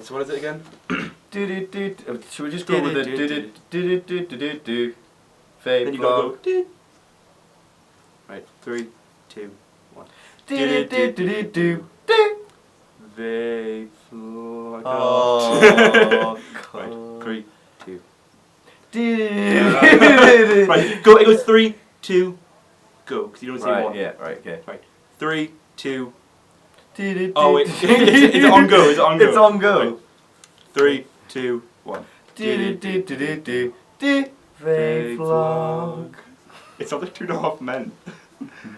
Right, so what is it again? Should we just go with the do? Vape Then you gotta vlog. go. Right, 3, 2, 1. Vape vlog. Oh, Right, 3, 2. Right, Right, go. It goes 3, 2, go. Because you don't say 1. yeah, right, okay. Right, 3, 2. Oh Oh wait, is it on go? Is it on go? It's on go. Right. 3, 2, 1. Vape vlog. It sounds like 2.5 Men.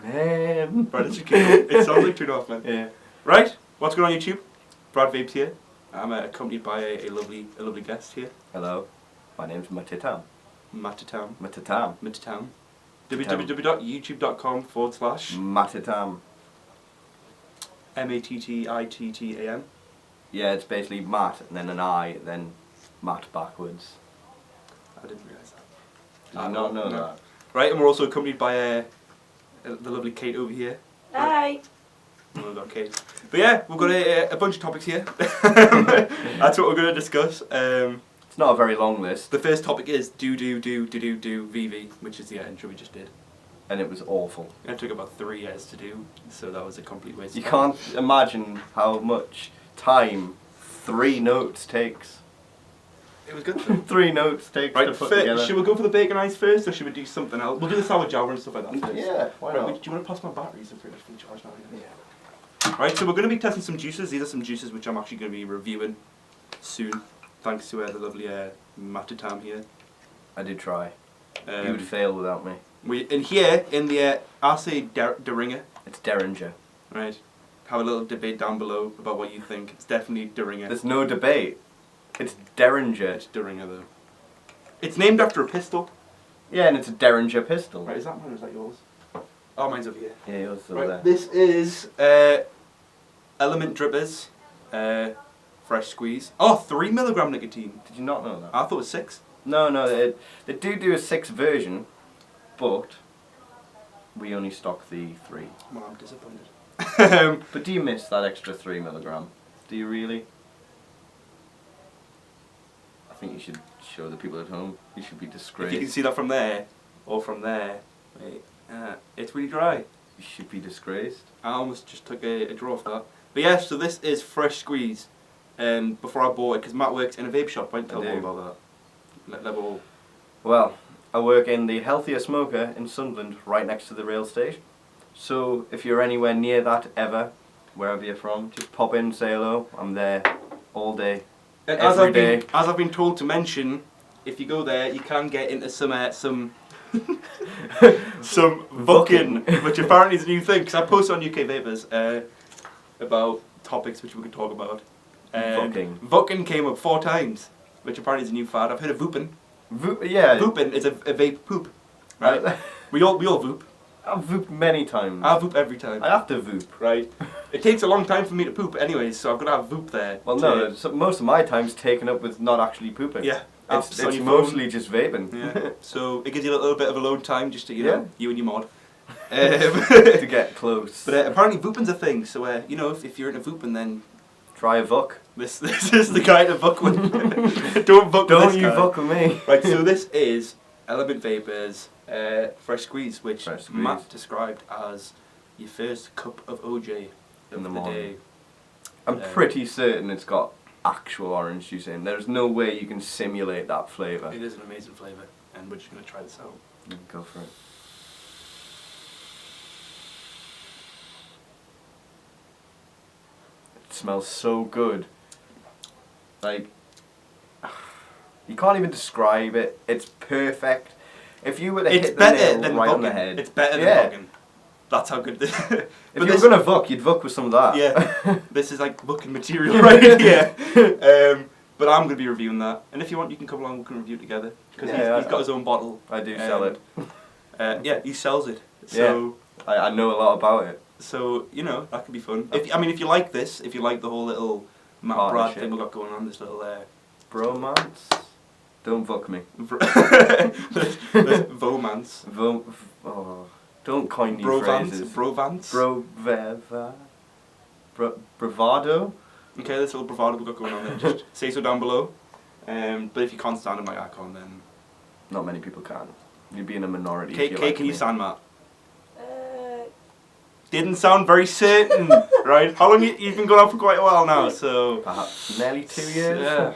Man. Right, let's just keep going. It sounds like 2.5 Men. Yeah. Right, what's going on YouTube? Bradvapes here. I'm accompanied by a lovely guest here. Hello, my name's Mattittam. Mattittam. Mattittam. www.youtube.com/ Mattittam. Mattittam. Yeah, it's basically Matt and then an I, then Matt backwards. I didn't realise that. Did you not know that? Right, and we're also accompanied by the lovely Kate over here. Hi. Oh, we've got Kate. But yeah, we've got a bunch of topics here. That's what we're going to discuss. It's not a very long list. The first topic is do VV, which is the intro we just did. And it was awful. It took about 3 years to do, so that was a complete waste You of time. can't imagine how much time 3 notes takes. It was good though. 3 notes takes Right, to put together. should we go for the bacon ice first, or should we do something else? We'll do the sour Java and stuff like that first. Yeah, why Right, not? do you want to pass my batteries if we're just fully charged now? Yeah. Right, so we're going to be testing some juices. These are some juices which I'm actually going to be reviewing soon, thanks to the lovely Mattittam here. I did try. You would fail without me. In the I'll say Deringer. It's Derringer. Right. Have a little debate down below about what you think. It's definitely Deringer. There's no debate. It's Derringer. It's Deringer though. It's named after a pistol. Yeah, and it's a Derringer pistol. Right, is that mine or is that yours? Oh, mine's over here. Yeah, yours is over Right, there. this is Element Drippers, fresh squeeze. Oh, 3 milligram nicotine. Did you not know that? I thought it was 6. No, they do a 6 version, but we only stock the 3. Well, I'm disappointed. But do you miss that extra 3 milligram? Do you really? I think you should show the people at home. You should be disgraced. If you can see that from there, or from there, wait, it's really dry. You should be disgraced. I almost just took a draw off that. But yeah, so this is fresh squeeze. Before I bought it, because Matt works in a vape shop, right? Tell me about that. Let all. Well, I work in the Healthier Smoker in Sunderland, right next to the rail station. So if you're anywhere near that ever, wherever you're from, just pop in, say hello. I'm there all day. And every day. As I've been told to mention, if you go there, you can get into some Vucking, which apparently is a new thing. Because I posted on UK Vapors about topics which we could talk about. Vucking came up 4 times, which apparently is a new fad. I've heard of Vooping. Yeah. Vooping is a vape poop, right? we all voop. I've vooped many times. I voop every time. I have to voop. Right. It takes a long time for me to poop anyways, so I've got to have voop there. Well, no, so most of my time's taken up with not actually pooping. Yeah. It's mostly just vaping. Yeah. So it gives you a little bit of alone time just to, you know, you and your mod. To get close. But apparently vooping's a thing, so you know, if you're into vooping, then try a vuck. This is the guy to vuck with. Don't vuck with this guy. Vuck with me. Right, so this is Element Vapors Fresh Squeeze, which Matt described as your first cup of OJ in the morning. Day. I'm pretty certain it's got actual orange juice in. There's no way you can simulate that flavour. It is an amazing flavour, and we're just going to try this out. Go for it. It smells so good. Like, you can't even describe it. It's perfect. If you were to hit the nail right on the head. It's better than Vucking. That's how good this is. If you were going to vuck, you'd vuck with some of that. Yeah. This is like Vucking material right here. But I'm going to be reviewing that. And if you want, you can come along, we can review it together. Because he's got his own bottle. I do sell it. Yeah, he sells it. So I know a lot about it. So, you know, that could be fun. If you like this, if you like the whole little Matt Brad thing we've got going on, this little bromance. Don't fuck me. There's vomance. Don't coin new phrases. Brovance. Bravado. Okay, this little bravado we've got going on there. Just say so down below. But if you can't stand a mic icon, then not many people can. You'd be in a minority. Kate, can you stand, Matt? Didn't sound very certain, right? How long you've been going on for quite a while now, so perhaps nearly 2 years. Yeah.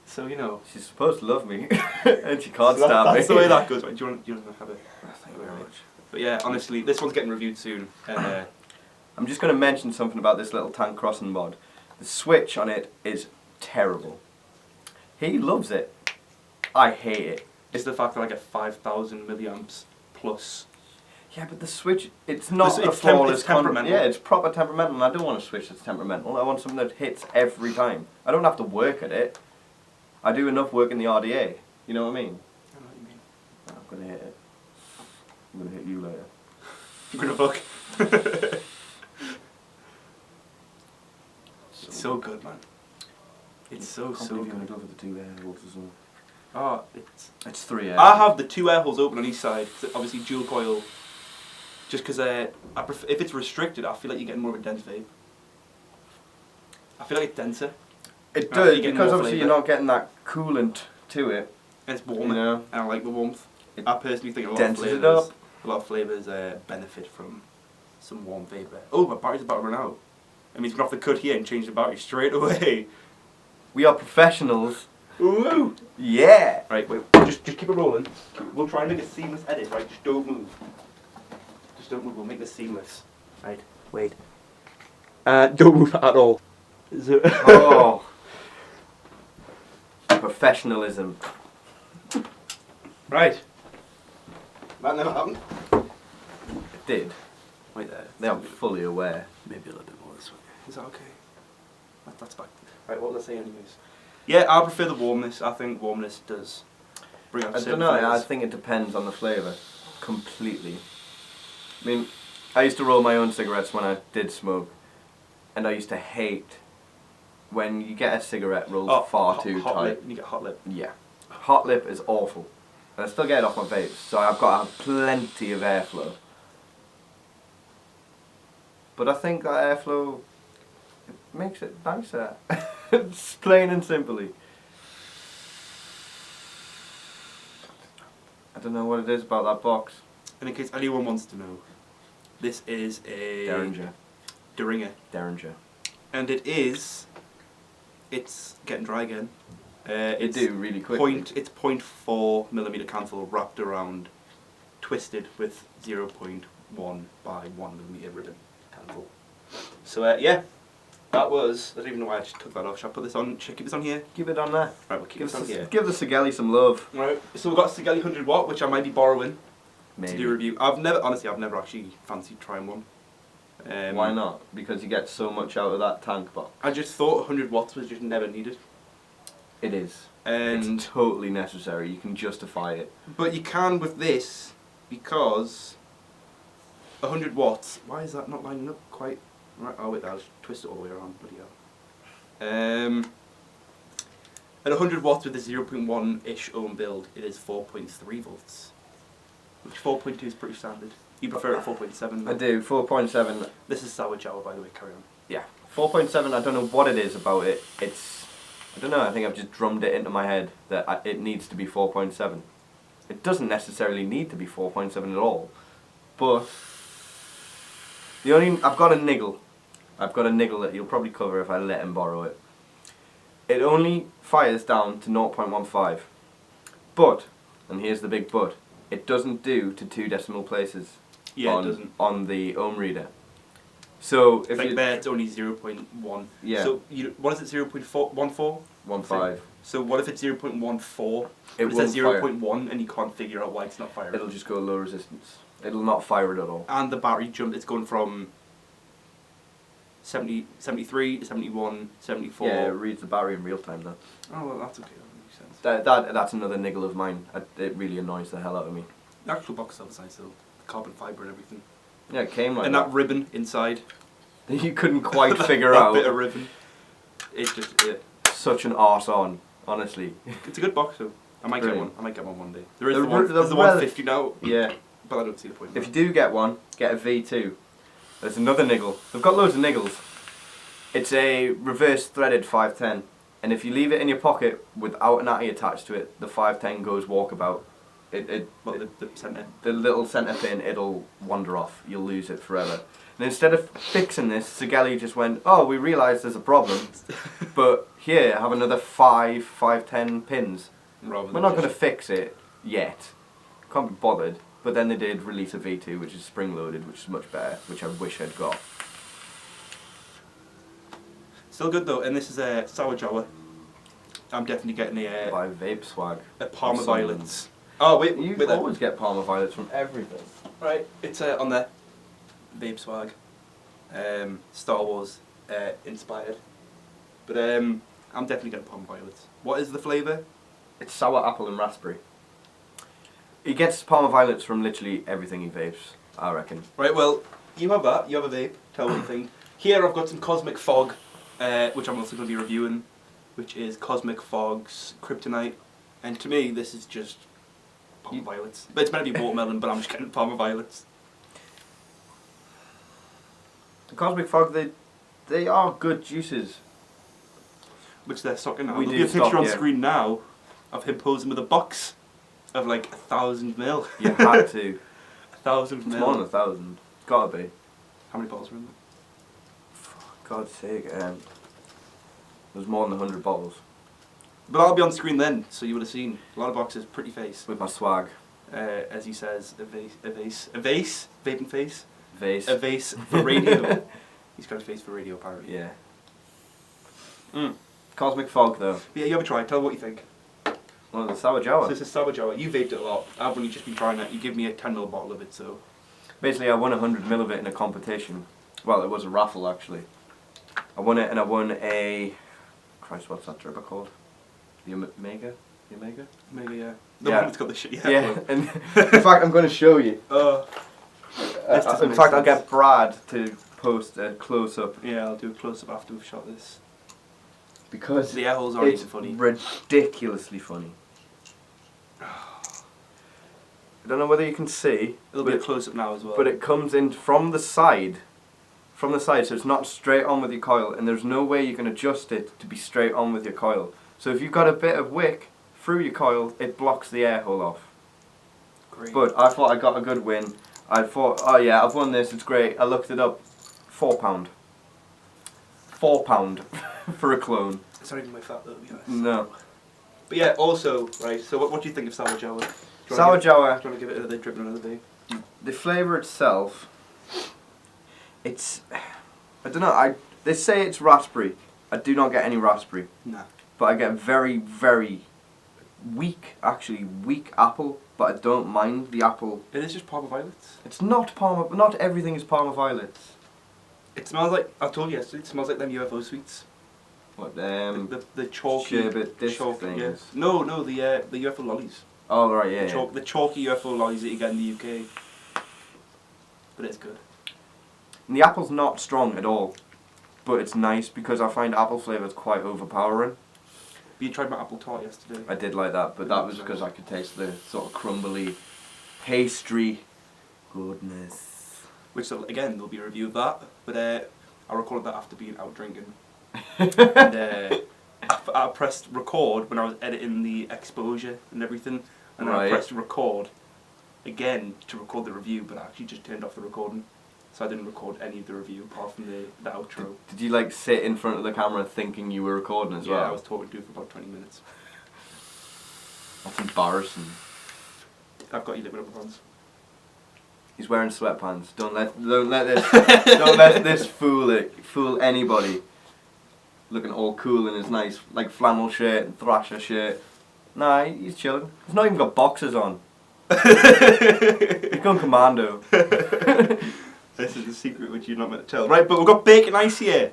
So you know, she's supposed to love me, and she can't stand me. That's the way that goes. Right? Do you want to have it? Thank you very much. But yeah, honestly, this one's getting reviewed soon. I'm just going to mention something about this little tank crossing mod. The switch on it is terrible. He loves it. I hate it. It's the fact that I get 5,000 milliamps plus. Yeah, but the switch, it's not a flawless temperamental. Yeah, it's proper temperamental, and I don't want a switch that's temperamental. I want something that hits every time. I don't have to work at it. I do enough work in the RDA. You know what I mean? I know what you mean. I'm going to hit it. I'm going to hit you later. I'm going to fuck. It's so good, man. It's so good. You're going to go for the 2 air holes as well. Oh, it's 3 air. I have the 2 air holes open on each side. Obviously, dual coil. Just because if it's restricted, I feel like you're getting more of a dense vape. I feel like it's denser. It does, because obviously you're not getting that coolant to it. And it's warmer, you know? and I like the warmth. I personally think a lot of flavours benefit from some warm vapour. Oh, my battery's about to run out. It means we're going to have to cut here and change the battery straight away. We are professionals. Woo! Yeah! Right, wait, just keep it rolling. We'll try and make a seamless edit, right? Just don't move. Just don't move, we'll make this seamless. Right, wait. Don't move at all. Oh. Professionalism. Right. That never happened. It did. Right there. They are fully aware. Maybe a little bit more this way. Is that okay? That's back. Right, what was I saying anyways? Yeah, I prefer the warmness. I think warmness does bring out certain I don't know, I flavours. think it depends on the flavour. Completely. I mean, I used to roll my own cigarettes when I did smoke. And I used to hate when you get a cigarette rolled far too hot tight. Lip, and you get hot lip. Yeah. Hot lip is awful. And I still get it off my vapes, so I've got to have plenty of airflow. But I think that airflow makes it nicer. It's plain and simply. I don't know what it is about that box. And in case anyone wants to know, this is a Derringer. And it's getting dry again. It do really quickly. It's 0.4 millimeter candle wrapped around, twisted with 0.1 by 1 millimeter ribbon candle. So yeah, that was. I don't even know why I just took that off. Should I put this on? Should I keep this on here? Keep it on there. Right, we'll keep this on here. Give the Sigelei some love. Right. So we've got Sigelei 100 watt, which I might be borrowing Maybe. to do a review. I've never actually fancied trying one. Why not? Because you get so much out of that tank box. I just thought 100 watts was just never needed. It is. And it's totally necessary. You can justify it. But you can with this, because 100 watts. Why is that not lining up quite? Right. Oh wait, I'll just twist it all the way around. Bloody hell. At 100 watts with a 0.1-ish ohm build, it is 4.3 volts. Which 4.2 is pretty standard. You prefer it 4.7? I do. 4.7. This is sour chow, by the way. Carry on. Yeah. 4.7. I don't know what it is about it. I don't know. I think I've just drummed it into my head that it needs to be 4.7. It doesn't necessarily need to be 4.7 at all. But I've got a niggle. I've got a niggle that you'll probably cover if I let him borrow it. It only fires down to 0.15. But, and here's the big but, it doesn't do to 2 decimal places. Yeah, it doesn't. On the ohm reader. So if like there, it's only 0.1. Yeah. So what is it? 0.14? 1.5. So what if it's 0.14? It says 0.1 and you can't figure out why it's not firing. It'll just go low resistance. It'll not fire it at all. And the battery jump, it's going from 73 to 71, 74. Yeah, it reads the battery in real time though. Oh well, that's okay. That makes sense. That's another niggle of mine. It really annoys the hell out of me. The actual box is outside still. Carbon fibre and everything. Yeah, it came like and that ribbon inside. You couldn't quite figure that out. Bit of ribbon. It's just such an arse on, honestly. It's a good box though. I might Brilliant. get one. I might get one day. There is the 150 now. Yeah. But I don't see the point. If you do get one, get a V2. There's another niggle. They've got loads of niggles. It's a reverse threaded 510, and if you leave it in your pocket without an atty attached to it, the 510 goes walkabout. The centre? The little centre pin, it'll wander off. You'll lose it forever. And instead of fixing this, Sigelei just went, oh, we realised there's a problem, but here, have another 510 pins. We're not going to fix it yet. Can't be bothered. But then they did release a V2, which is spring-loaded, which is much better, which I wish I'd got. Still good though, and this is a sour Jawa. I'm definitely getting a by Vape swag. A Palmer Violets. Oh wait, you always get Palmer Violets from everything. Right, it's on the Vape swag. Star Wars inspired, but I'm definitely getting Palmer Violets. What is the flavour? It's sour apple and raspberry. He gets Palmer Violets from literally everything he vapes, I reckon. Right, well, you have that. You have a vape. Tell me what you think. Here I've got some Cosmic Fog. Which I'm also going to be reviewing, which is Cosmic Fog's Kryptonite, and to me this is just Palmer Violets. But it's meant to be watermelon, but I'm just getting Palmer Violets. The Cosmic Fog, they are good juices. Which they're stocking now. We There'll do be a picture stock, on yeah. screen now of him posing with a box of like 1,000 ml. You had to. 1,000 ml. It's more than 1,000. Gotta be. How many bottles were in there? God's sake, there's more than 100 bottles. But I'll be on screen then, so you would have seen a lot of boxes, pretty face. With my swag. As he says, a vase, vaping face. Vase. A vase for radio. He's got a face for radio apparently. Yeah. Cosmic Fog though. Yeah, you have a try, tell me what you think. Well, the sour Jawa. So this is sour Jawa. You vaped it a lot. I've only just been trying it. You give me a 10ml bottle of it, so. Basically, I won 100ml of it in a competition. Well, it was a raffle actually. I won it, and I won a. Christ, what's that dripper called? The Omega? The Omega? Maybe, yeah. The one that's got the shit, yeah. Yeah, and in fact, I'm going to show you. In fact, I'll get Brad to post a close-up. Yeah, I'll do a close-up after we've shot this. Because the air holes aren't it's even funny. Ridiculously funny. I don't know whether you can see. It'll be a close-up now as well. But it comes in from the side. From the side, so it's not straight on with your coil, and there's no way you can adjust it to be straight on with your coil. So if you've got a bit of wick through your coil, it blocks the air hole off. Great. But I thought I got a good win. I thought, oh yeah, I've won this, it's great. I looked it up. £4. £4 for a clone. It's not even my fat though, to be honest. No. But yeah, also, right, so what do you think of sour Jawa? Sour Jawa. Do you want to give it another drip and another day? The flavour itself, it's, I don't know, they say it's raspberry. I do not get any raspberry. Nah. But I get very, very weak apple, but I don't mind the apple. It is just Palmer Violets. It's not Palmer, not everything is Palmer Violets. It smells like, I told you yesterday, it smells like them UFO sweets. What, the chalky sherbet disc things? Yeah. No, the UFO lollies. Oh, right, yeah. The chalky UFO lollies that you get in the UK. But it's good. And the apple's not strong at all, but it's nice because I find apple flavours quite overpowering. But you tried my apple tart yesterday. I did like that, but that was because I could taste the sort of crumbly, pastry goodness. Which, again, there'll be a review of that, but I recorded that after being out drinking. And I pressed record when I was editing the exposure and everything, and then I pressed record again to record the review, but I actually just turned off the recording. So I didn't record any of the review apart from the outro. Did you like sit in front of the camera thinking you were recording as well? Yeah, I was talking to it for about 20 minutes. That's embarrassing. I've got you living up hands. He's wearing sweatpants. Don't let this fool anybody. Looking all cool in his nice like flannel shirt and thrasher shirt. Nah, he's chilling. He's not even got boxers on. He's gone commando. This is a secret which you're not meant to tell. Right, but we've got bacon ice here.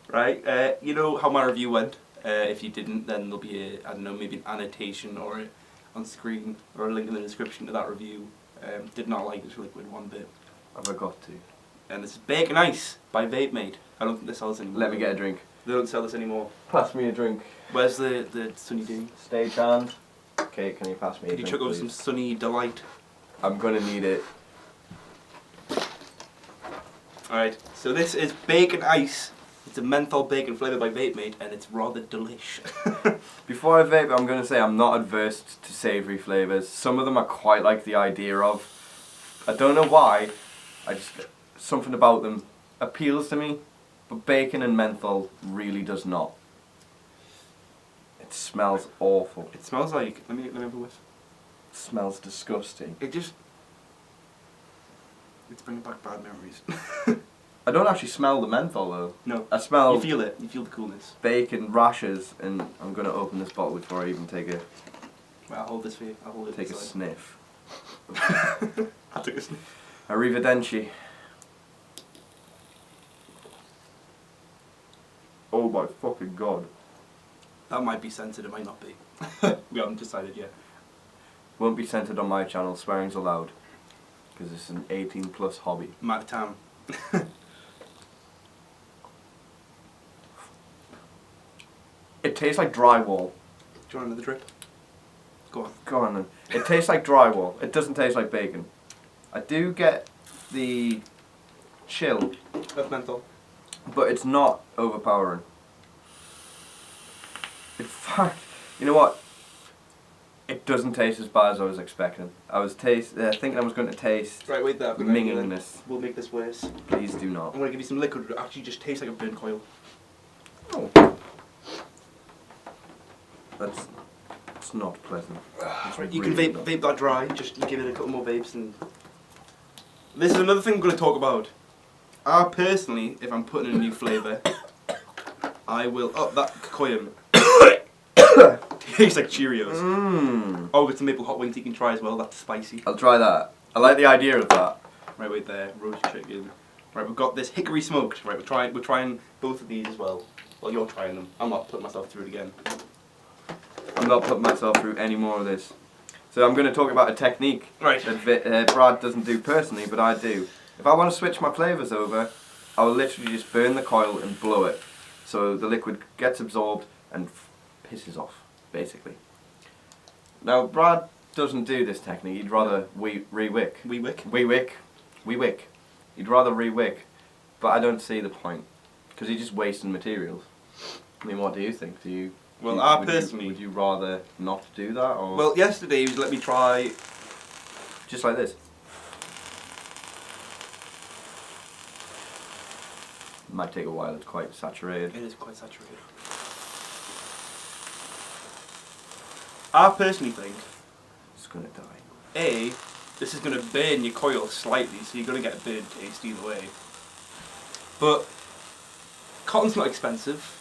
Right, you know how my review went. If you didn't, then there'll be I don't know, maybe an annotation or on screen or a link in the description to that review. Did not like this liquid one bit. Have I got to? And this is bacon ice by Vape Made. I don't think they sell this anymore. Let me get a drink. They don't sell this anymore. Pass me a drink. Where's the Sunny D? Stagehand. Okay, can you pass me a drink, Can you chuck over please? some Sunny Delight? I'm gonna need it. Alright, so this is bacon ice It's a menthol bacon flavoured by Vape Mate, and it's rather delish. Before I vape, I'm going to say I'm not adverse to savoury flavours. Some of them I quite like the idea of. I don't know why, something about them appeals to me, but bacon and menthol really does not. It smells awful. It smells like, let me have a whiff. It smells disgusting. It's bringing back bad memories. I don't actually smell the menthol though. No. I smell... You feel it. You feel the coolness. Bacon rashes, and I'm going to open this bottle before I even take a... Well, I'll hold this for you. I'll hold it. Take a sniff. I took a sniff. Arrivederci. Oh my fucking god. That might be censored, it might not be. We haven't decided yet. Won't be censored on my channel, swearing's allowed. Because it's an 18 plus hobby. Mattittam. It tastes like drywall. Do you want another drip? Go on. Go on then. It tastes like drywall. It doesn't taste like bacon. I do get the chill, Of menthol. but it's not overpowering. In fact, you know what? It doesn't taste as bad as I was expecting. I was thinking I was going to taste Right, wait there. minglingness. We'll make this worse. Please do not. I'm going to give you some liquid that actually just tastes like a burnt coil. Oh. It's not pleasant. It's You can really vape that dry, just give it a couple more vapes and... This is another thing I'm going to talk about. I personally, if I'm putting in a new flavour, I will up that cocoyam. Tastes like Cheerios. Mmm. Oh, we've got some maple hot wings you can try as well, that's spicy. I'll try that. I like the idea of that. Right, wait there, roast chicken. Right, we've got this hickory smoked. Right, we're trying both of these as well. Well, you're trying them. I'm not putting myself through it again. I'm not putting myself through any more of this. So I'm going to talk about a technique Right. that Brad doesn't do personally, but I do. If I want to switch my flavours over, I will literally just burn the coil and blow it. So the liquid gets absorbed and pisses off, basically. Now, Brad doesn't do this technique. He'd rather re-wick. We-wick. He'd rather re-wick, but I don't see the point, because he's just wasting materials. I mean, what do you think? Well, would you rather not do that, or? Well, yesterday he was let me try... Just like this. Might take a while, it's quite saturated. It is quite saturated. I personally think... It's gonna die. A, this is going to burn your coil slightly, so you're going to get a burnt taste either way. But cotton's not expensive.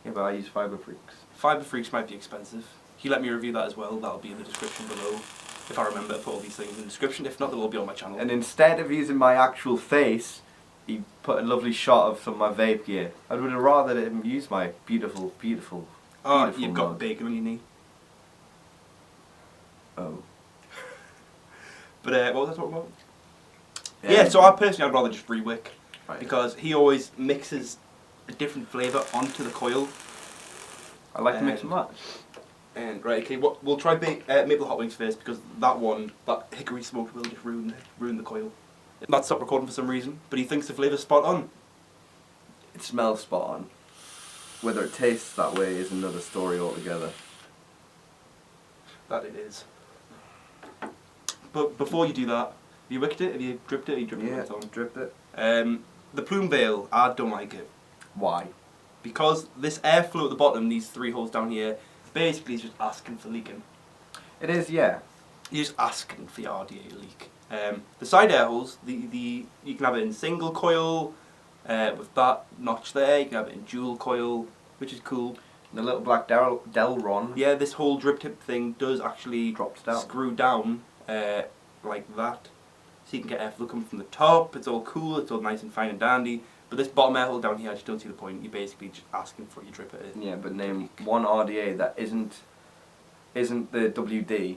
Yeah, but I use Fibre Freaks. Fibre Freaks might be expensive. He let me review that as well. That'll be in the description below. If I remember to put all these things in the description. If not, they'll all be on my channel. And instead of using my actual face, he put a lovely shot of some of my vape gear. I would have rather him use my beautiful, beautiful, Oh, beautiful you've got mug. bacon on your knee. Oh. But what was I talking about? Yeah, so I personally, I'd rather just re-wick. Right. Because he always mixes a different flavour onto the coil. I like to mix and match. And right, okay, we'll try maple hot wings first, because that hickory smoke will just ruin the coil. That stopped recording for some reason, but he thinks the flavour's spot on. It smells spot on. Whether it tastes that way is another story altogether. That it is. But before you do that, have you wicked it? Have you dripped it? Have you dripped Yeah, it on? dripped it. The plume veil, I don't like it. Why? Because this airflow at the bottom, these 3 holes down here, basically is just asking for leaking. It is, yeah. You're just asking for your RDA to leak. The side air holes, you can have it in single coil, with that notch there, you can have it in dual coil, which is cool. And the little black Delron. Yeah, this whole drip tip thing does actually Drops down. screw down like that. So you can get airflow coming from the top, it's all cool, it's all nice and fine and dandy. But this bottom air hole down here, I just don't see the point. You're basically just asking for your drip at it. Yeah, but name one RDA that isn't the WD.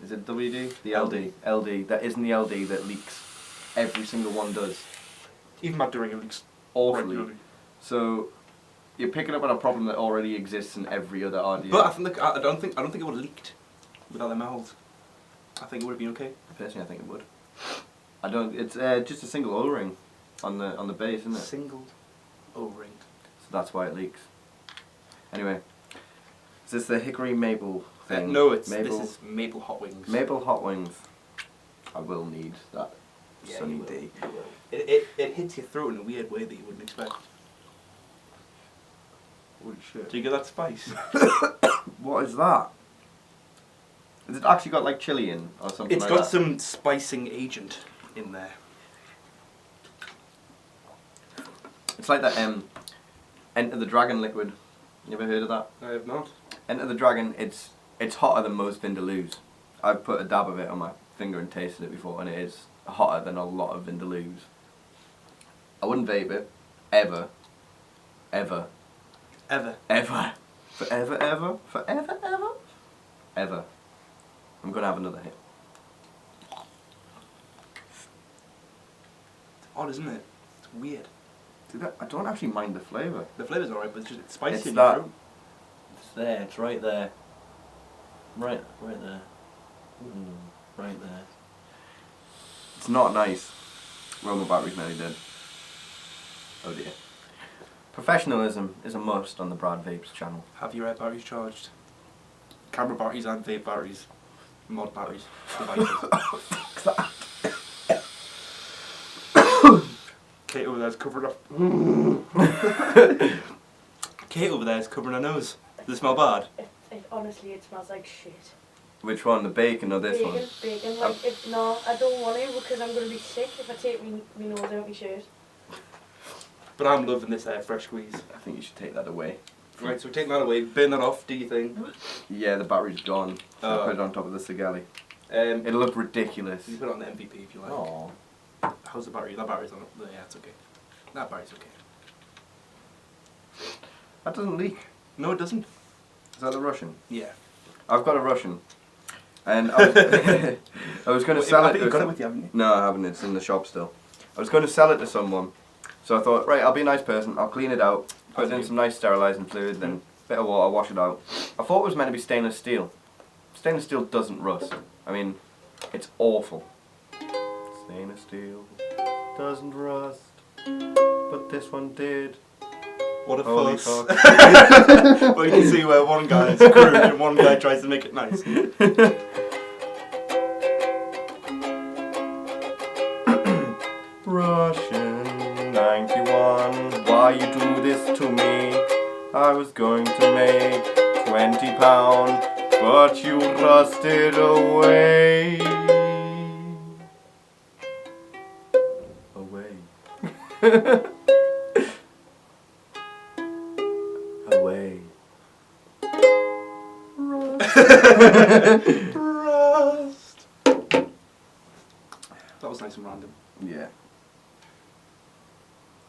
Is it WD? The LD. LD. That isn't the LD that leaks. Every single one does. Even Mattittam leaks Awfully. regularly. So you're picking up on a problem that already exists in every other RDA. But I don't think it would have leaked without them air holes. I think it would have been okay. Personally, I think it would. I don't. It's just a single O-ring on the base, isn't it? Single. O-ring. So that's why it leaks. Anyway, is this the hickory maple thing? No, this is maple hot wings. Maple hot wings. I will need that sunny you will. day. You will. It hits your throat in a weird way that you wouldn't expect. Holy shit. Do you get that spice? What is that? Has it actually got like chili in or something It's like got that? some spicing agent in there. It's like that Enter the Dragon liquid. You ever heard of that? I have not. Enter the Dragon, it's hotter than most Vindaloos. I've put a dab of it on my finger and tasted it before, and it is hotter than a lot of Vindaloos. I wouldn't vape it. Ever. Ever. Ever. Ever. Forever, ever. Forever, ever. Ever. I'm going to have another hit. It's odd, isn't it? It's weird. Dude, I don't actually mind the flavour. The flavour's alright, but it's spicy It's in that- your throat. It's there, it's right there. Right there. Right there. It's not nice. Well, my battery's nearly dead. Oh dear. Professionalism is a must on the Bradvapes channel. Have your batteries charged. Camera batteries and vape batteries. Mod batteries. Devices. Kate over there's covering up. Kate over there is covering her nose. Does it smell bad? Honestly, it smells like shit. Which one, the bacon or this one? Bacon. Like, no, I don't want to because I'm going to be sick if I take my nose out my shirt. But I'm loving this fresh squeeze. I think you should take that away. Right, so we're taking that away. Burn that off, do you think? Yeah, the battery's gone. So I put it on top of the Sigelei. It'll look ridiculous. You can put it on the MVP if you like. Aww. How's the battery? That battery's on it. Yeah, it's okay. That battery's okay. That doesn't leak. No, it doesn't. Is that a Russian? Yeah. I've got a Russian. And I was, I was going to sell I it. think you've got it with you, haven't you? No, I haven't. It's in the shop still. I was going to sell it to someone. So I thought, right, I'll be a nice person. I'll clean it out. Put in some nice sterilising fluid, then a bit of water, wash it out. I thought it was meant to be stainless steel. Stainless steel doesn't rust. I mean, it's awful. Stainless steel doesn't rust, but this one did. What a Holy fuss. fuck. Well, you can see where one guy is crude and one guy tries to make it nice. Russian 91, why you do this to me? I was going to make £20, but you rusted away. Away. Away. Rust. That was nice and random. Yeah.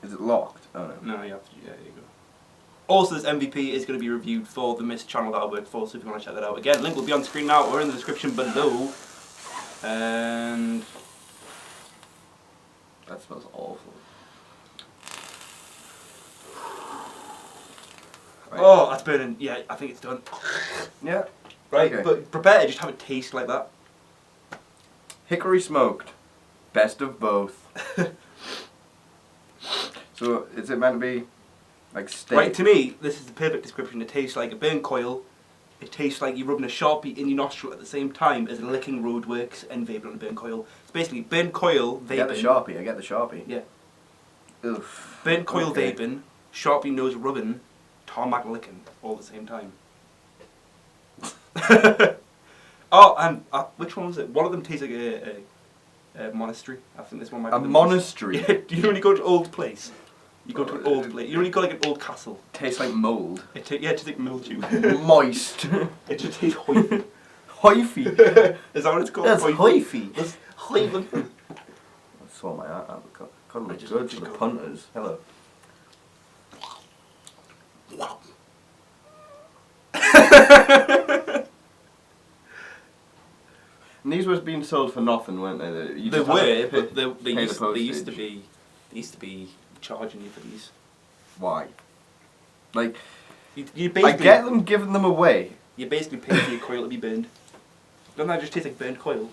Is it locked? Oh no. No, you have to. Yeah, there you go. Also, this MVP is going to be reviewed for the Mist channel that I work for, so if you want to check that out. Again, link will be on screen now or in the description below. And That smells awful. Right. oh, that's burning. Yeah, I think it's done. Yeah. Right, Okay. but prepare to just have it taste like that. Hickory smoked. Best of both. So, is it meant to be like steak? Right, to me, this is the perfect description. It tastes like a burnt coil. It tastes like you're rubbing a Sharpie in your nostril at the same time as licking roadworks and vaping on a burnt coil. It's basically burnt coil, vaping. I get the Sharpie, I get the Sharpie. Yeah. Oof. Burnt coil Okay. vaping, Sharpie nose rubbing, tarmac licking, all at the same time. Oh, and which one was it? One of them tastes like a monastery. I think this one might be A the monastery? Yeah, you know when you go to an old place? You go to an old place. You know when you go like an old castle? Tastes like mould. Yeah, it tastes like mildew. Moist. It just tastes hoify. Hoify. Is that what it's called? That's hoify. That's hoify. I saw my art out. Got to look Just- good just for the go. punters. Hello. And these was being sold for nothing, weren't they? You They just had were, to but they pay used, the they used to postage. be. They used to be charging you for these. Why? Like, You I basically get them giving them away. you basically pay for your coil to be burned. Doesn't that just taste like burnt coil?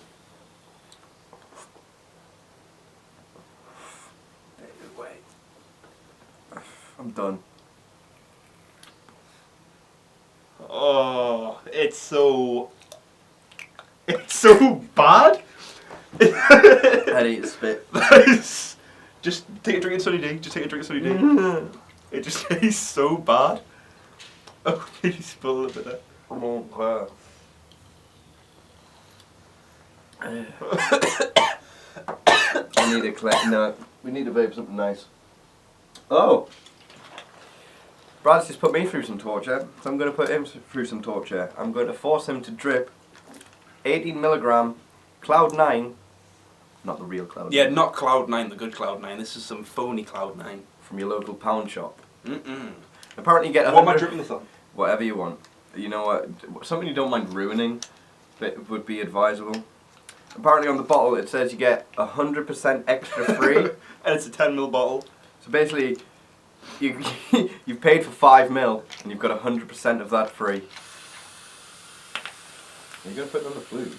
I'm I'm done. Oh, it's so bad. I need to spit. Just take a drink of Sunny D. Just take a drink of Sunny D. It just tastes so bad. Oh, you spilled a little bit there. I need to collect. No, we need to vape something nice. Oh! Brad's just put me through some torture, so I'm going to put him through some torture. I'm going to force him to drip 18mg Cloud9, not the real Cloud9. Yeah, not Cloud9, the good Cloud9. This is some phony Cloud9 from your local pound shop. Mm-mm. Apparently, you get. What am I dripping this on? Whatever you want. You know what? Something you don't mind ruining, but would be advisable. Apparently, on the bottle it says you get 100% extra free, and it's a 10ml bottle. So basically, you've paid for 5ml and you've got 100% of that free. Are you gonna put it on the plume?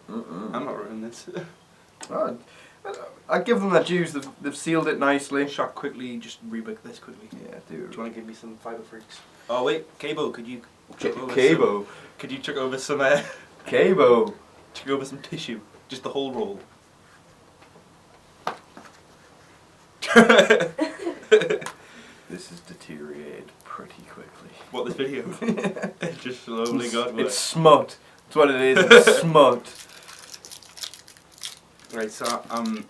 I'm not ruining this. Oh, I give them their dues. They've sealed it nicely. Shot quickly, just rebrick this quickly. Yeah, dude. Do you want to give me some fiber freaks? Oh wait, Cabo, could you chuck over Cabo. Could you chuck over some Cabo. chuck over some tissue? Just the whole roll. This has deteriorated pretty quickly. What, this video? It just slowly got worse. It's smut. That's what it is. It's smut. Right, so I'm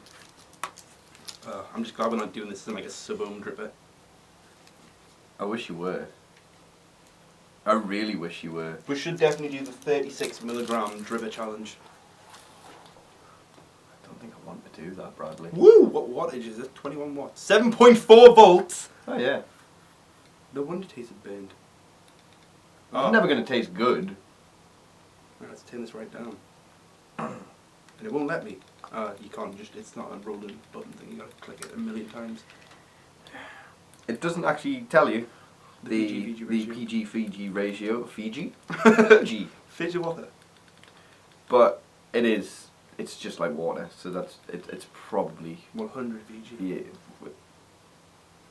just glad we're not doing this in like a sub-ohm dripper. I wish you were. I really wish you were. We should definitely do the 36mg dripper challenge. I don't think I want to do that, Bradley. Woo! What wattage is it? 21 watts. 7.4 volts! Oh yeah. No wonder it tasted burned. It's never going to taste good. Right, let's turn this right down. And it won't let me. You can't just, it's not a rolling button thing, you gotta click it a million times. It doesn't actually tell you the PG-Fiji ratio. Fiji? Fiji. Fiji water. But it's just like water, so that's, it's probably... 100 PG. Yeah.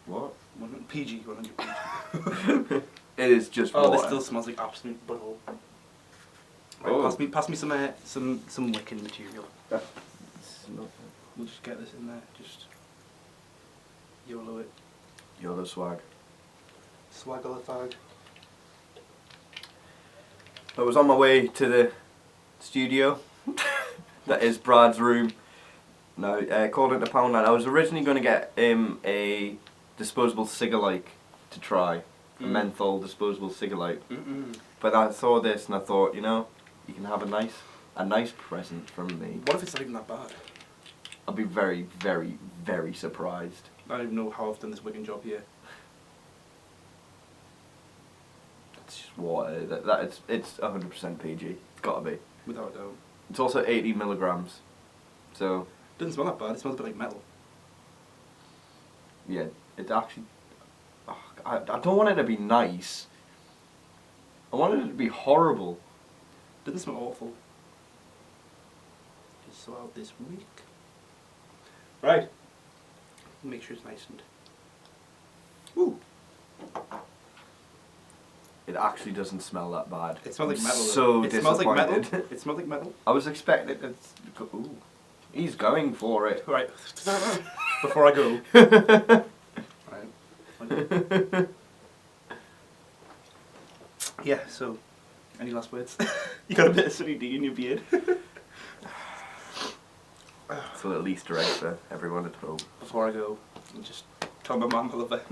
What? 100 PG, 100 PG. It is just water. Oh, this still smells like absolute butthole. Right, Oh. pass me some wicking material. We'll just get this in there, just YOLO it. YOLO swag. Swaggle a fag. I was on my way to the studio. That is Brad's room. No, called it the Poundland. I was originally going to get him a disposable Sigelei to try. A menthol disposable Sigelei. But I saw this and I thought, you know, you can have a nice present from me. What if it's not even that bad? I'll be very, very, very surprised. I don't even know how I've done this wicking job here. It's just water. It's 100% PG. It's got to be. Without a doubt. It's also 80mg. So Doesn't smell that bad, it smells a bit like metal. yeah, it actually. Oh, I don't want it to be nice. I want it to be horrible. Doesn't smell awful. Just so out this week. Right. Make sure it's nice and. Ooh. It actually doesn't smell that bad. It smells like metal. So it smells like metal. disappointed. It smells like metal. I was expecting it. Ooh, he's going for it. Right. Before I go. Right. Yeah. So, any last words? You got a bit of Sunny D in your beard. It's a little Easter egg for everyone at home. Before I go, I'll just tell my mum I love her.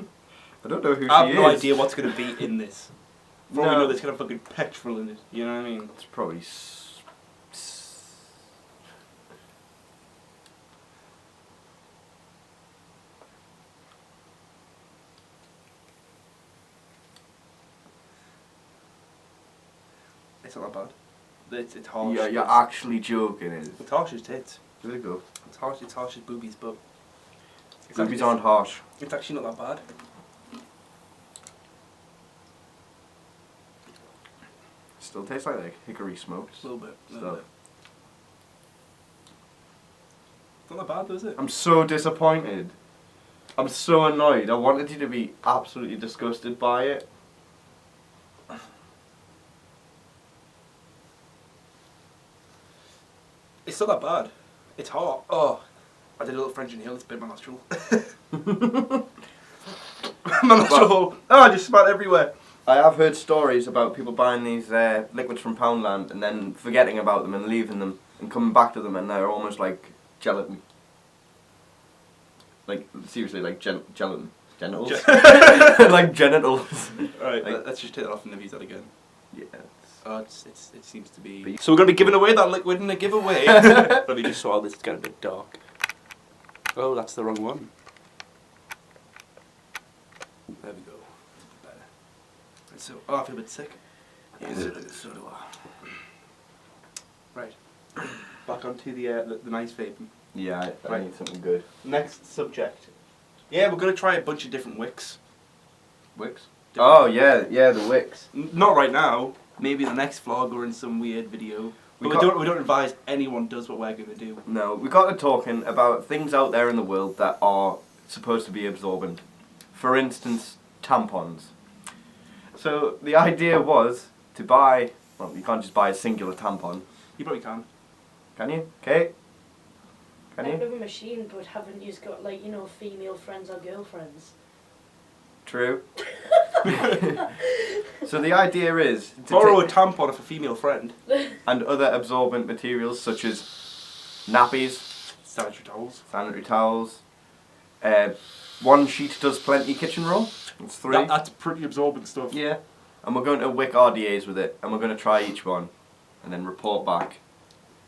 I don't know who she is. I have no idea what's going to be in this. For all we No. know, there's kind of fucking petrol in it. You know what I mean? It's probably. It's not that bad. It's harsh. Yeah, you're actually joking. It's harsh as tits. There we go. It's harsh as boobies, but Boobies aren't harsh. it's actually not that bad. Still tastes like hickory smoked. A little bit. Stuff. It's not that bad though, is it? I'm so disappointed. I'm so annoyed. I wanted you to be absolutely disgusted by it. It's not that bad. It's hot. Oh, I did a little French inhale. It's bit my nostril. My nostril. Oh, I just spat everywhere. I have heard stories about people buying these liquids from Poundland and then forgetting about them and leaving them and coming back to them and they're almost like gelatin. Like, seriously, like gelatin. Genitals? Like genitals. Alright, like, let's just take that off and never use that again. Yeah. It seems to be... So we're going to be giving away that liquid in a giveaway. Let me just swallow this, it's getting a bit dark. Oh, that's the wrong one. There we go. That's a bit better. Right, so, oh, I feel a bit sick. Yeah, So do I. Right. Back onto the nice vaping. Yeah, I Right. need something good. Next subject. Yeah, we're going to try a bunch of different wicks. Wicks? Oh, yeah, the wicks. Not right now. Maybe in the next vlog or in some weird video. But we don't advise anyone does what we're going to do. No, we got to talking about things out there in the world that are supposed to be absorbent. For instance, tampons. So the idea was to buy, well, you can't just buy a singular tampon. You probably can. Can you? Okay. Can Out you? of a machine, but haven't you got, like, you know, female friends or girlfriends? True. So the idea is to Borrow a tampon of a female friend. and other absorbent materials such as nappies, Sanitary towels. one sheet does plenty kitchen roll. It's 3. That's pretty absorbent stuff. Yeah. And we're going to wick RDAs with it and we're going to try each one and then report back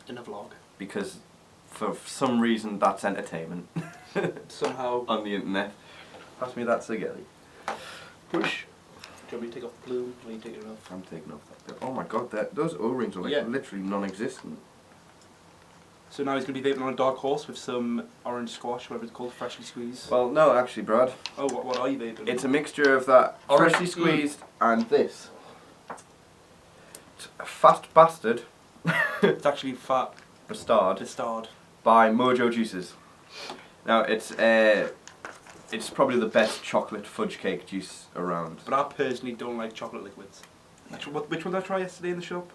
In a vlog. because for some reason that's entertainment. Somehow. On the internet. Pass me that Sigelei. Push. Do you want me to take off the plume? Or are you taking it off? I'm taking off that. Oh my god, those O-rings are like literally non-existent. So now he's going to be vaping on a dark horse with some orange squash, whatever it's called, freshly squeezed. Well, no, actually, Brad. Oh, what are you vaping? It's a mixture of that Orange- freshly squeezed and this. It's a Fast Bastard It's actually fat Bastard by Mojo Juices. Now, it's probably the best chocolate fudge cake juice around. But I personally don't like chocolate liquids. Which one did I try yesterday in the shop?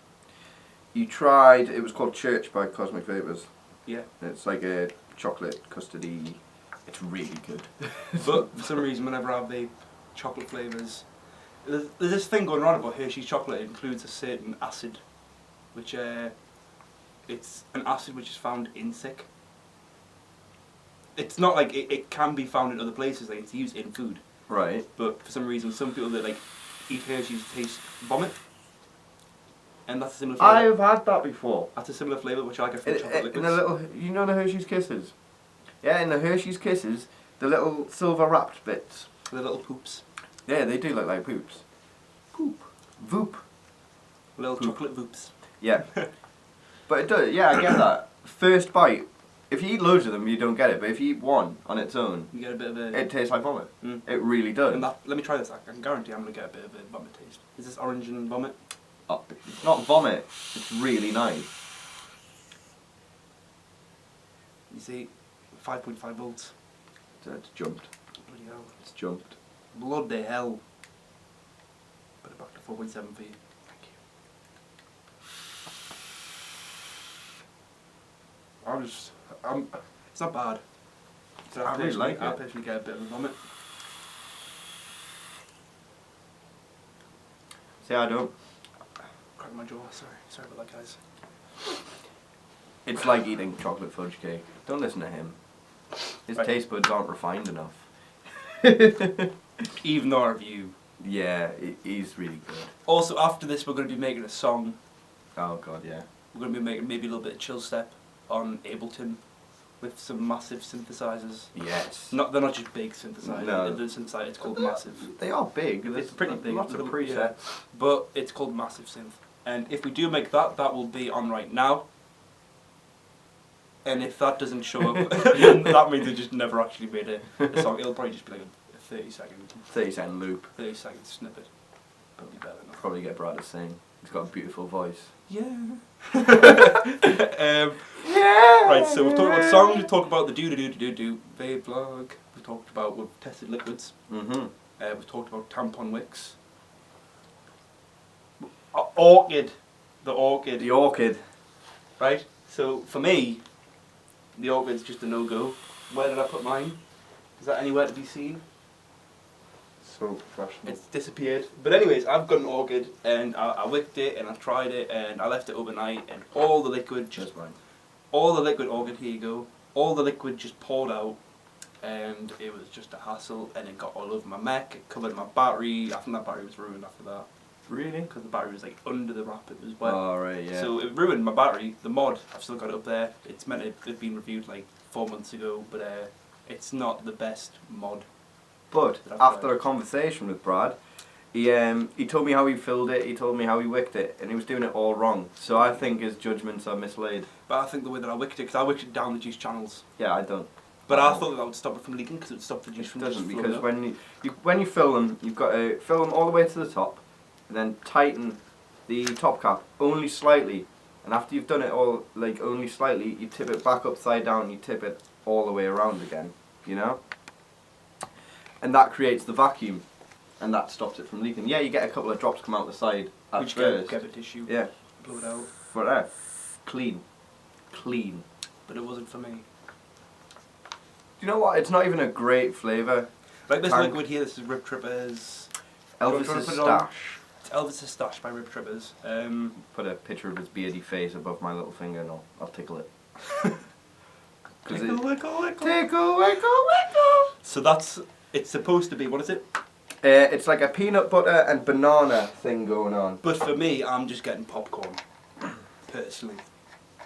You tried, it was called Church by Cosmic Vapors. Yeah. It's like a chocolate custardy. It's really good. But for some reason, whenever I vape chocolate flavours, there's this thing going on about Hershey's chocolate. It includes a certain acid, which it's an acid which is found in sick. It's not like it can be found in other places. Like it's used in food. Right. But for some reason, some people that like eat Hershey's taste vomit, and that's a similar flavour. I've had that before. That's a similar flavour which I get from chocolate liquids. In a little, you know the Hershey's Kisses? Yeah, in the Hershey's Kisses, the little silver wrapped bits. The little poops. Yeah, they do look like poops. Poop. Voop. Little Poop. chocolate poops. Yeah. But it does, yeah, I get that. First bite, if you eat loads of them, you don't get it. But if you eat one on its own, You get a bit of a... it tastes like vomit. Mm. It really does. And that, let me try this. I can guarantee I'm going to get a bit of a vomit taste. Is this orange and vomit? Oh, it's not vomit. It's really nice. You see, 5.5 volts. So it's jumped. Bloody hell. It's jumped. Bloody hell. Put it back to 4.7 for you. Thank you. It's not bad. So I really like I it. personally get a bit of a vomit. See, I don't. Crack my jaw. Sorry about that, guys. It's like eating chocolate fudge cake. Don't listen to him. His Right. taste buds aren't refined enough. Even though our review. Yeah, he's really good. Also, after this, we're going to be making a song. Oh god, yeah. We're going to be making maybe a little bit of chill step on Ableton with some massive synthesizers. Yes. They're not just big synthesizers. No. The synthesizer, it's called Massive. They are big. There's It's pretty big. Lots of Yeah. presets. But it's called Massive Synth. And if we do make that, that will be on right now. And if that doesn't show up, then that means it just never actually made a song. It'll probably just be like a 30-second 30-second loop. 30-second snippet. Probably better enough. Probably get Brad to sing. He's got a beautiful voice. Yeah. Yeah. Right, so we've talked about songs, we've talked about the do vape vlog, we've we've talked about, we've tested liquids. Mm-hmm. We've talked about tampon wicks. Orchid. The Orchid. The Orchid. Right? So, for me, the Orchid's just a no-go. Where did I put mine? Is that anywhere to be seen? So professional. It's disappeared. But anyways, I've got an Orchid, and I wicked it, and I tried it, and I left it overnight, and all the liquid just... mine. All the liquid Orchid, here you go. All the liquid just poured out, and it was just a hassle, and it got all over my mech, it covered my battery. I think that battery was ruined after that. Really? Because the battery was like under the wrap, it was wet. Oh, right, yeah. So it ruined my battery. The mod, I've still got it up there. It's meant to have been reviewed like 4 months ago, but it's not the best mod. But that I've after tried. a conversation with Brad, he told me how he filled it, he told me how he wicked it, and he was doing it all wrong. So I think his judgments are mislaid. But I think the way that I wicked it, because I wicked it down the juice channels. Yeah, I don't. But I thought that would stop it from leaking, because it would stop the juice It from doesn't, just because flowing up. when you fill them, you've got to fill them all the way to the top, and then tighten the top cap only slightly. And after you've done it all, like only slightly, you tip it back upside down, you tip it all the way around again, you know? And that creates the vacuum, and that stops it from leaking. Yeah, you get a couple of drops come out the side at Which first. gave it tissue, Yeah, blow it out. but clean. Clean. But it wasn't for me. Do you know what? It's not even a great flavour. Like this Tank. liquid here, this is Rib Trippers. Do you wanna Elvis's put it on? stash. It's Elvis's Stash by Rib Trippers. Put a picture of his beardy face above my little finger and I'll tickle it. Tickle, wickle, wickle. Tickle, wickle, wickle. So that's, it's supposed to be, what is it? It's like a peanut butter and banana thing going on. But for me, I'm just getting popcorn, personally.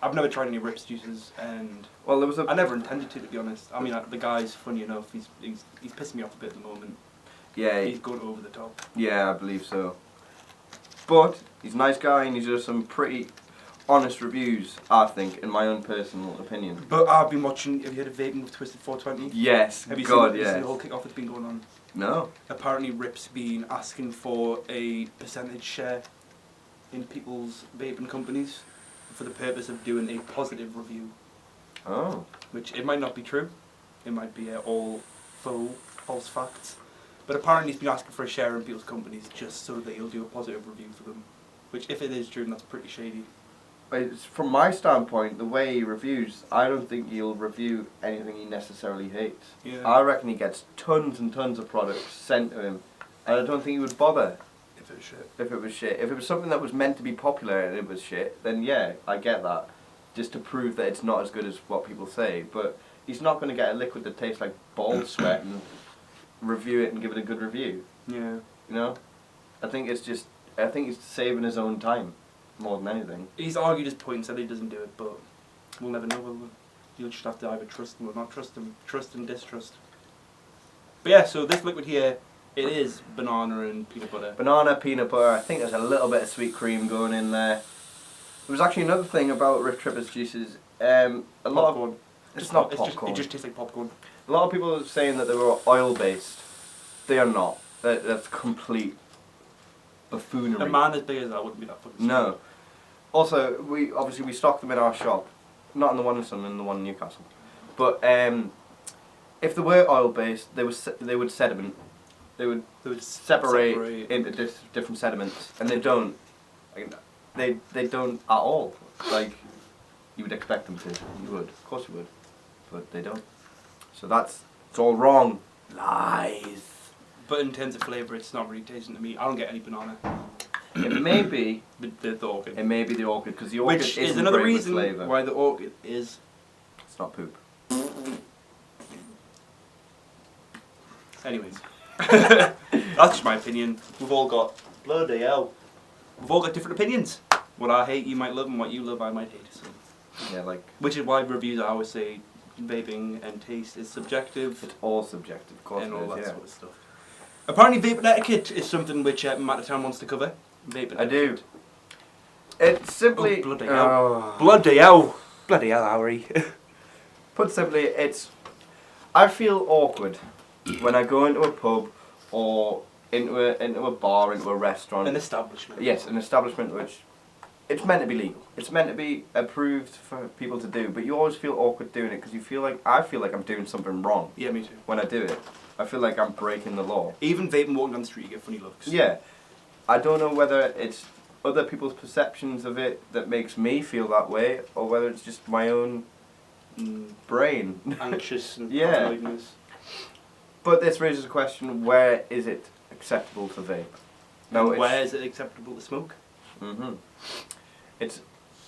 I've never tried any Rips juices, and Well, there was I never intended to be honest. I mean, the guy's funny enough. He's pissing me off a bit at the moment. Yeah, He's going over the top. yeah, I believe so. But he's a nice guy and he's does some pretty honest reviews, I think, in my own personal opinion. But I've been watching. Have you heard of Vaping with Twisted 420? Yes, Have you God, seen, yes. the whole kick-off that's been going on? No. Apparently, Rip's been asking for a percentage share in people's vaping companies for the purpose of doing a positive review. Oh. Which it might not be true. It might be all false facts. But apparently he's been asking for a share in people's companies just so that he'll do a positive review for them. Which, if it is true, then that's pretty shady. It's, from my standpoint, the way he reviews, I don't think he'll review anything he necessarily hates. Yeah. I reckon he gets tons and tons of products sent to him, and I don't think he would bother If it's shit. if it was shit. If it was something that was meant to be popular and it was shit, then yeah, I get that. Just to prove that it's not as good as what people say. But he's not going to get a liquid that tastes like ball sweat and review it and give it a good review. Yeah. You know? I think he's saving his own time more than anything. He's argued his point, said he doesn't do it, but we'll never know, will we? You'll just have to either trust him or not trust him. Trust and distrust. But yeah, so this liquid here, it is banana and peanut butter. Banana, peanut butter, I think there's a little bit of sweet cream going in there. There was actually another thing about Rift Trippers juices. A lot Popcorn. of it's not popcorn. It just tastes like popcorn. A lot of people are saying that they were oil based. They are not. That's complete buffoonery. A man as big as that wouldn't be that fucking No. Also, we stock them in our shop, not in the one in Sunderland, in the one in Newcastle. But if they were oil based, they would sediment. They would separate into different sediments, and they don't. Like, they don't at all. Like you would expect them to. You would, of course you would, but they don't. So it's all wrong. Lies. But in terms of flavour, it's not really tasting to me. I don't get any banana. It may be. The Orchid. It may be the Orchid because the Orchid Which isn't is another great reason with flavour. why the Orchid is. It's not poop. Anyways, that's just my opinion. We've all got bloody hell. We've all got different opinions. What I hate, you might love, and what you love, I might hate. So. Yeah, like Which is why reviews, I always say, vaping and taste is subjective. it's all subjective, of course and it all is, that yeah. sort of stuff. Apparently, vaping etiquette is something which Mattittam wants to cover. Vaping I do. etiquette. It's simply... Oh, bloody hell. Bloody hell. Bloody hell, Harry. Put simply, I feel awkward when I go into a pub or into a bar, into a restaurant. An establishment. Yes, an establishment which it's meant to be legal. It's meant to be approved for people to do, but you always feel awkward doing it because you feel like, I feel like I'm doing something wrong. Yeah, me too. When I do it. I feel like I'm breaking the law. Even vaping walking down the street, you get funny looks. Yeah. I don't know whether it's other people's perceptions of it that makes me feel that way, or whether it's just my own brain. Anxious and Yeah. paranoidness. But this raises a question, where is it acceptable to vape? Now, where is it acceptable to smoke? It's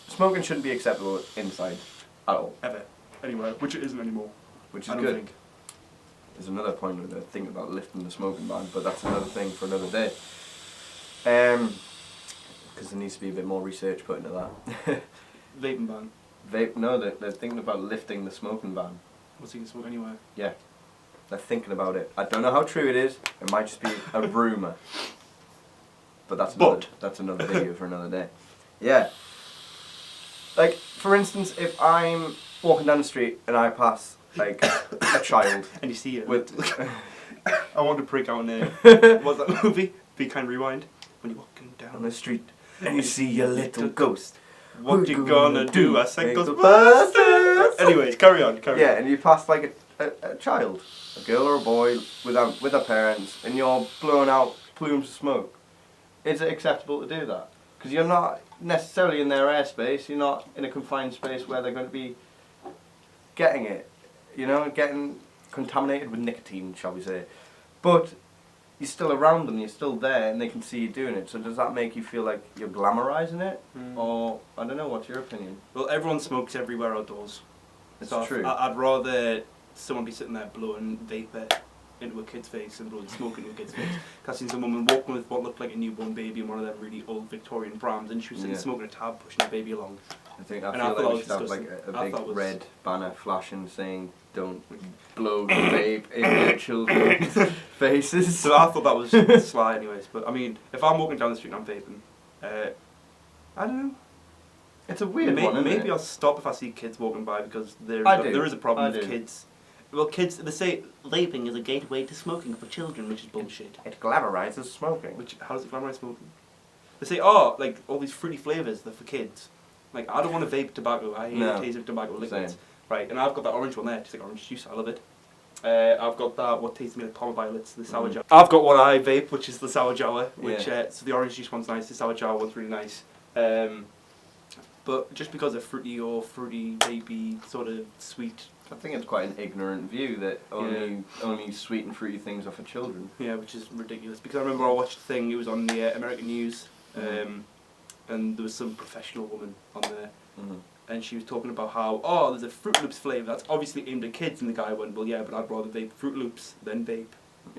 smoking shouldn't be acceptable inside at all. Ever. Anywhere. Which it isn't anymore. Which is I don't good. think. There's another point with the thing about lifting the smoking ban, but that's another thing for another day. Because there needs to be a bit more research put into that. Vaping ban. Vape, no, they're thinking about lifting the smoking ban. What's he can smoke anywhere? Yeah, they're thinking about it. I don't know how true it is. It might just be a rumour. But that's another video for another day. Yeah. Like, for instance, if I'm walking down the street and I pass, like, a child. And you see it. With I want to break out in there. What's that movie? Be Kind Rewind. When you're walking down the street and you see your little ghost. What you gonna do? I said Ghostbusters! Anyways, carry on. Yeah, and you pass like a child, a girl or a boy with their parents, and you're blowing out plumes of smoke. Is it acceptable to do that? Because you're not necessarily in their airspace, you're not in a confined space where they're going to be getting it, you know, getting contaminated with nicotine, shall we say. But you're still around them, you're still there, and they can see you doing it. So does that make you feel like you're glamorizing it? Or, I don't know, what's your opinion? Well, everyone smokes everywhere outdoors. It's so true. I'd rather someone be sitting there blowing vapor into a kid's face and blowing smoke into a kid's face. Because I've seen some woman walking with what looked like a newborn baby in one of them really old Victorian prams, and she was sitting smoking a tab, pushing the baby along. I feel I like thought we should have like a big was red banner flashing saying, "Don't blow the vape in their children's faces." So I thought that was sly anyways, but I mean, if I'm walking down the street and I'm vaping, I don't know. It's a weird one, isn't maybe it? I'll stop if I see kids walking by, because there is a problem with kids. Well, kids, they say vaping is a gateway to smoking for children, which is bullshit. It glamorizes smoking. How does it glamorize smoking? They say, oh, like, all these fruity flavours, they're for kids. Like, I don't want to vape tobacco, I hate the taste of tobacco liquids. Same. Right, and I've got that orange one there, it tastes like orange juice, I love it. I've got that, what tastes to me like Palmer Violets, the sour jar. I've got what I vape, which is the sour jar, which, so the orange juice one's nice, the sour jar one's really nice. But just because of fruity or fruity, vapey, sort of sweet. I think it's quite an ignorant view that only sweet and fruity things are for children. Yeah, which is ridiculous. Because I remember I watched a thing, it was on the American news, and there was some professional woman on there, and she was talking about how, oh, there's a Fruit Loops flavour that's obviously aimed at kids, and the guy went, well, yeah, but I'd rather vape Fruit Loops than vape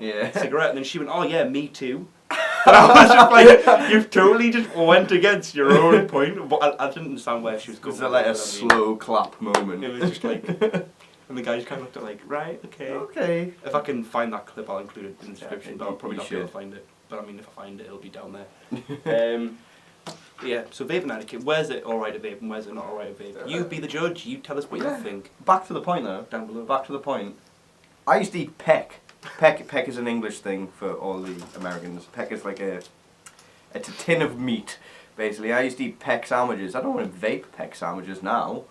a cigarette. And then she went, oh yeah, me too. And I was just like, you've totally just went against your own point. But I didn't understand where she was going. Was it like a slow clap moment? It was just like, and the guy just kind of looked at like, right, okay. Okay. If I can find that clip, I'll include it in the description, but I'll probably you not be able to find it. But I mean, if I find it, it'll be down there. Yeah, so vaping etiquette, where's it alright to vape and where's it not alright to vape? You be the judge, you tell us what you think. Back to the point though. Down below. Back to the point. I used to eat peck. Peck is an English thing for all the Americans. Peck is like it's a tin of meat, basically. I used to eat peck sandwiches. I don't want to vape peck sandwiches now.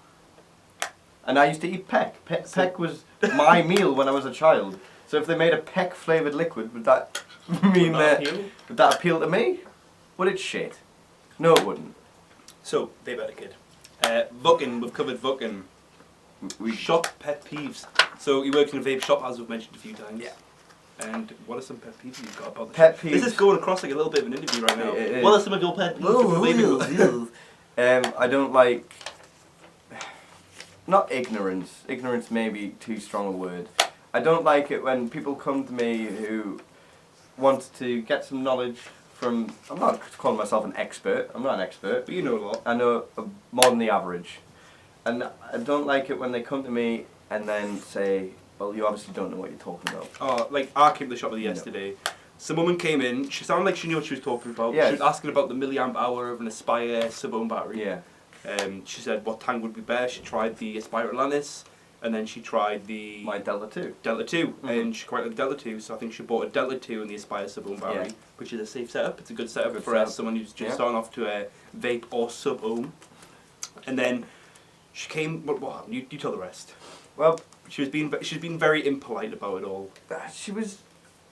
And I used to eat peck. Peck was my meal when I was a child. So if they made a peck flavoured liquid, would that mean would that appeal to me? Would it shit? No, it wouldn't. So, vape etiquette. Vucking, we've covered vucking. Shop pet peeves. So he works in a vape shop, as we've mentioned a few times. Yeah. And what are some pet peeves you've got about this? Pet peeves. This is going across like a little bit of an interview right now. What are some of your pet peeves? I don't like... Not ignorance. Ignorance may be too strong a word. I don't like it when people come to me who want to get some knowledge from... I'm not calling myself an expert. I'm not an expert. But you know a lot. I know more than the average. And I don't like it when they come to me and then say, well, you obviously don't know what you're talking about. Oh, like I came to the shop with you yesterday. Some woman came in, she sounded like she knew what she was talking about. Yes. She was asking about the milliamp hour of an Aspire sub-ohm battery. Yeah. She said what tank would be best. She tried the Aspire Atlantis. and then she tried the My Delta 2. Delta 2, and she quite liked the Delta 2, so I think she bought a Delta 2 and the Aspire Sub-Ohm battery, Yeah. which is a safe setup. It's a good setup Good for setup. someone who's just Yeah. starting off to a vape or Sub-Ohm. And then she came. What happened? You tell the rest. Well, She's been very impolite about it all. she was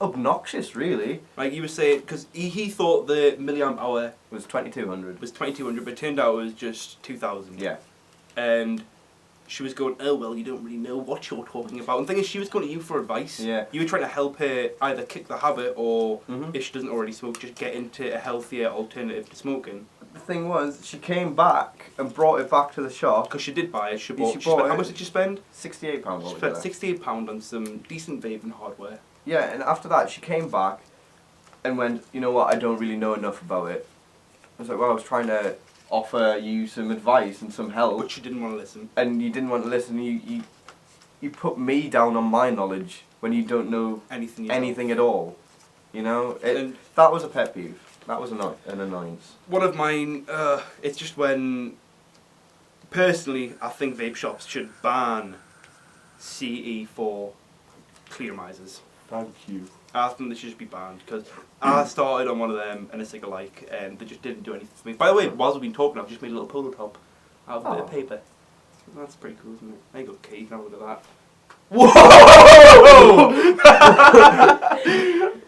obnoxious, really. Like you were saying, because he thought the milliamp hour It was 2200. was 2200, but it turned out it was just 2000. Yeah. And she was going, oh well, you don't really know what you're talking about. And the thing is, she was going to you for advice. Yeah. You were trying to help her either kick the habit or, Mhm. if she doesn't already smoke, just get into a healthier alternative to smoking. The thing was, she came back and brought it back to the shop. Because she did buy it. She Yeah, bought. she She bought spent, how it. much did you spend? £68. She What spent was it? £68 on some decent vaping hardware. Yeah, and after that, she came back and went, you know what, I don't really know enough about it. I was like, well, I was trying to offer you some advice and some help. But she didn't want to listen. And you didn't want to listen. You put me down on my knowledge when you don't know anything at all. You know, And that was a pet peeve. That was an annoyance. one of mine, it's just when, personally, I think vape shops should ban CE for clearizers. Thank you. I think they should just be banned because I started on one of them and a Sigelei and they just didn't do anything for me. By the way, whilst we've been talking, I've just made a little polo top out of a bit of paper. That's pretty cool, isn't it? There you go, Kate, you can have a look at that. Whoa!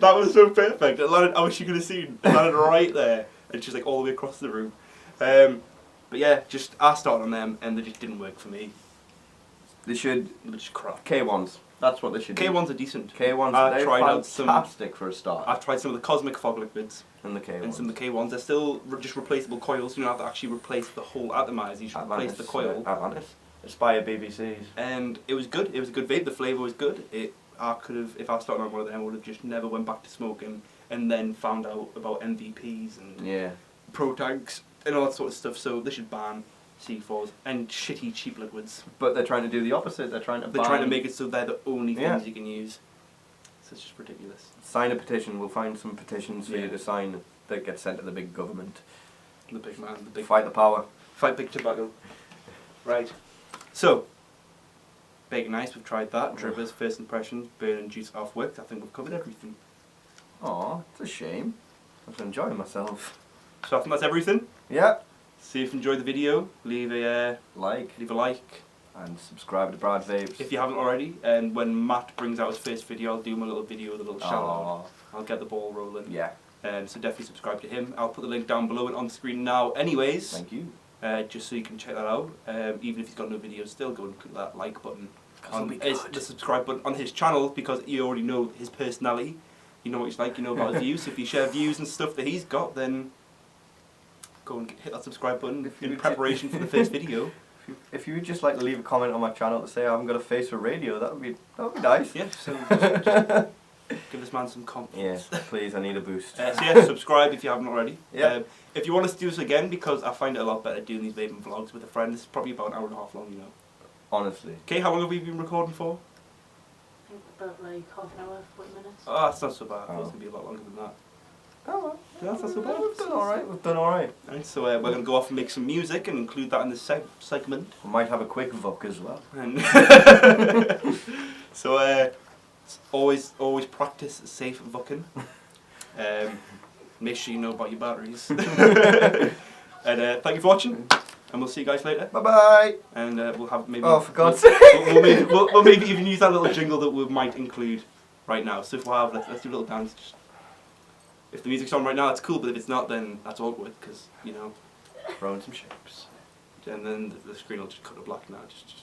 That was so perfect. It landed, I wish you could have seen. It landed right there and just like all the way across the room. But yeah, just I started on them and they just didn't work for me. They should. They were just crap. K1s. That's what they should do. K1s are decent. K1s, I tried out fantastic for a start. I've tried some of the Cosmic Fog liquids. And the K1s. And some of the K1s, they're still just replaceable coils. You don't have to actually replace the whole atomizer. You just replace the coil. Atlantis. Aspire BBCs. And it was good. It was a good vape. The flavour was good. I could have, if I started on one of them, I would have just never went back to smoking. And then found out about MVPs and pro tanks and all that sort of stuff. So they should ban C4s and shitty cheap liquids. But they're trying to do the opposite. They're trying to make it so they're the only things you can use. So it's just ridiculous. Sign a petition. We'll find some petitions for you to sign that get sent to the big government. The big man, the big Fight the power. Fight big tobacco. Right. So, Bacon Ice, we've tried that. Dribbers, first impressions, burning juice off wicks. I think we've covered everything. Aw, it's a shame. I was enjoying myself. So I think that's everything. Yeah. See if you enjoyed the video. Leave a Like. And subscribe to Bradvapes. if you haven't already. And when Matt brings out his first video, I'll do my little video with a little shout out. I'll get the ball rolling. Yeah. So definitely subscribe to him. I'll put the link down below and on screen now. Anyways. Thank you. Just so you can check that out. Even if he's got no videos, still go and click that like button on the subscribe button on his channel because you already know his personality. You know what he's like. You know about his views. So if you share views and stuff that he's got, then go and hit that subscribe button in preparation for the first video. If you would just like to leave a comment on my channel to say I haven't got a face for radio, that would be nice. Yeah. So just give this man some confidence. Yeah. Please, I need a boost. So yeah, subscribe if you haven't already. Yeah. If you want us to do this again, because I find it a lot better doing these vaping vlogs with a friend. This is probably about an hour and a half long, you know. Honestly. Okay, how long have we been recording for? I think about like half an hour, 40 minutes. Oh, that's not so bad. I thought it was going to be a lot longer than that. Oh well. Yeah, that's not so bad. We've done alright. We've done alright. Right, so we're going to go off and make some music and include that in this segment. We might have a quick vuck as well. And so always practice safe vucking. Make sure you know about your batteries. And thank you for watching. And we'll see you guys later. Bye bye. And we'll have maybe. Oh, for God's sake! We'll maybe even use that little jingle that we might include right now. So if we have, let's do a little dance. Just, if the music's on right now, that's cool. But if it's not, then that's awkward because you know. Throwing some shapes. And then the screen will just cut to black now. Just